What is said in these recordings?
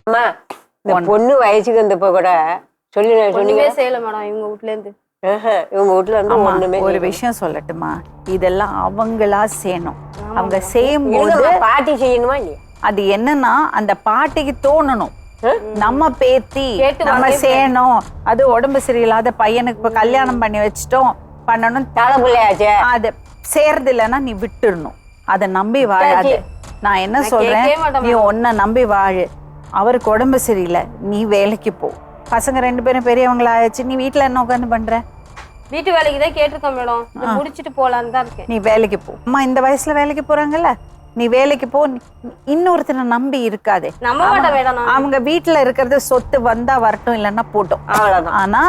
அம்மா இந்த பொண்ணு வயசுக்கு வந்தப்ப கூட சொன்னீங்க செய்யல மேடம் இவங்க வீட்ல இருந்து. இவங்க வீட்டுல இருந்து ஒண்ணுமே. ஒரு விஷயம் சொல்லட்டுமா, இதெல்லாம் அவங்களா செய்யணும். அவங்க செய்யும் போது பாட்டி செய்யணுமா இல்லையா? அது என்னன்னா அந்த பாட்டிக்கு தோணணும், நம்ம பேத்தி நம்ம செய்யணும். அது உடம்பு சரியில்லாத பையனுக்கு இப்ப கல்யாணம் பண்ணி வச்சிட்டோம் பண்ணணும் தலைப்பிள்ளையாச்சே, அது செய்யறது இல்லைன்னா நீ விட்டுடணும். அதை நம்பி வாழாது. நான் என்ன சொல்றேன், நீ உன்னை நம்பி வாழு. அவருக்கு உடம்பு சரியில்லை, நீ வேலைக்கு போ. பசங்க 2 பேரும் பெரியவங்களா ஆயிடுச்சு, நீ வீட்டுல என்ன உட்காந்து பண்ற? வீட்டு வேலைக்கு தான் கேட்டிருக்கேன் மேடம், முடிச்சிட்டு போலான்னு தான் இருக்கேன். நீ வேலைக்கு போ. அம்மா இந்த வயசுல வேலைக்கு போறாங்கல்ல, நீ வேலைக்கு போ. இன்னொருத்தனை நம்பி இருக்காதே. அவங்க வீட்டுல இருக்கிறது சொத்து வந்தா வரட்டும், இல்லைன்னா போட்டோம், அவ்வளவுதான். ஆனா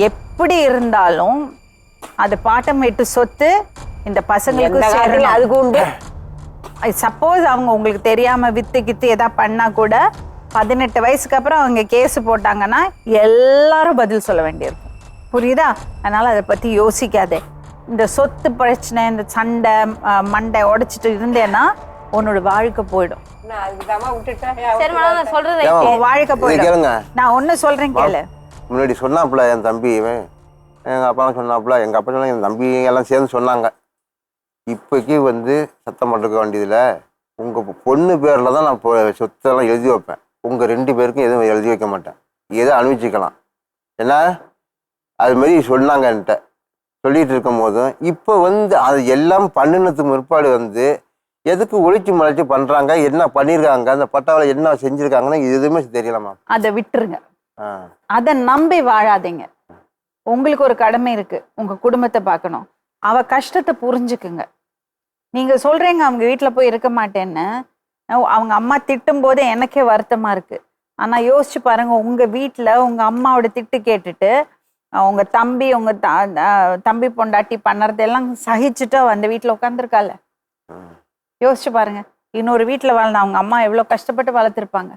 எப்படி இருந்தாலும் அது பாட்டம் வீட்டு சொத்து இந்த பசங்களுக்கு சேரணும். அதுக்கு உண்டு. சப்போஸ் அவங்க உங்களுக்கு தெரியாம வித்து கித்து ஏதாவது பண்ணா கூட 18 வயசுக்கு அப்புறம் அவங்க கேஸ் போட்டாங்கன்னா எல்லாரும் பதில் சொல்ல வேண்டியிருக்கும். புரியுதா? அதனால அதை பத்தி யோசிக்காதே. இந்த சொத்து பிரச்சனை, இந்த சண்டை மண்டை உடைச்சிட்டு இருந்தேன்னா உன்னோட வாழ்க்கை போயிடும். வாழ்க்கை போயிடும். நான் ஒண்ணு சொல்றேன் கேளு. முன்னாடி சொன்னாப்புல என் தம்பி, எங்க அப்பா சொன்னாப்புல, எங்க அப்பா சொன்னாங்க, என் தம்பி எல்லாம் சேர்ந்து சொன்னாங்க, இப்போக்கி சத்தம் போட்டுக்க வேண்டியதுல உங்க பொண்ணு பேர்ல தான் நான் சொத்தெல்லாம் எழுதி வைப்பேன், உங்க 2 பேருக்கும் எதுவும் எழுதி வைக்க மாட்டேன், எதை அனுபவிச்சுக்கலாம். ஏன்னா அது மாதிரி சொன்னாங்க என்கிட்ட. சொல்லிட்டு இருக்கும் போதும் இப்போ அது எல்லாம் பண்ணினதுக்கு முற்பாடு எதுக்கு ஒழிச்சு மலைச்சு பண்றாங்க, என்ன பண்ணிருக்காங்க, அந்த பட்டாவில் என்ன செஞ்சிருக்காங்கன்னா எதுவுமே தெரியலாமா. அதை விட்டுருங்க, அதை நம்பி வாழாதீங்க. உங்களுக்கு ஒரு கடமை இருக்கு, உங்க குடும்பத்தை பார்க்கணும். அவ கஷ்டத்தை புரிஞ்சுக்குங்க. நீங்க சொல்றீங்க அவங்க வீட்டுல போய் இருக்க மாட்டேன்னு, அவங்க அம்மா திட்டும் போதே எனக்கே வருத்தமா இருக்கு. ஆனா யோசிச்சு பாருங்க, உங்க வீட்டுல உங்க அம்மாவோட திட்டு கேட்டுட்டு உங்க தம்பி உங்க தம்பி பொண்டாட்டி பண்ணறதெல்லாம் சகிச்சுட்டு அந்த வீட்டுல உட்காந்துருக்கால. யோசிச்சு பாருங்க, இன்னொரு வீட்டுல வாழ்ந்த அவங்க அம்மா எவ்வளவு கஷ்டப்பட்டு வளர்த்துருப்பாங்க.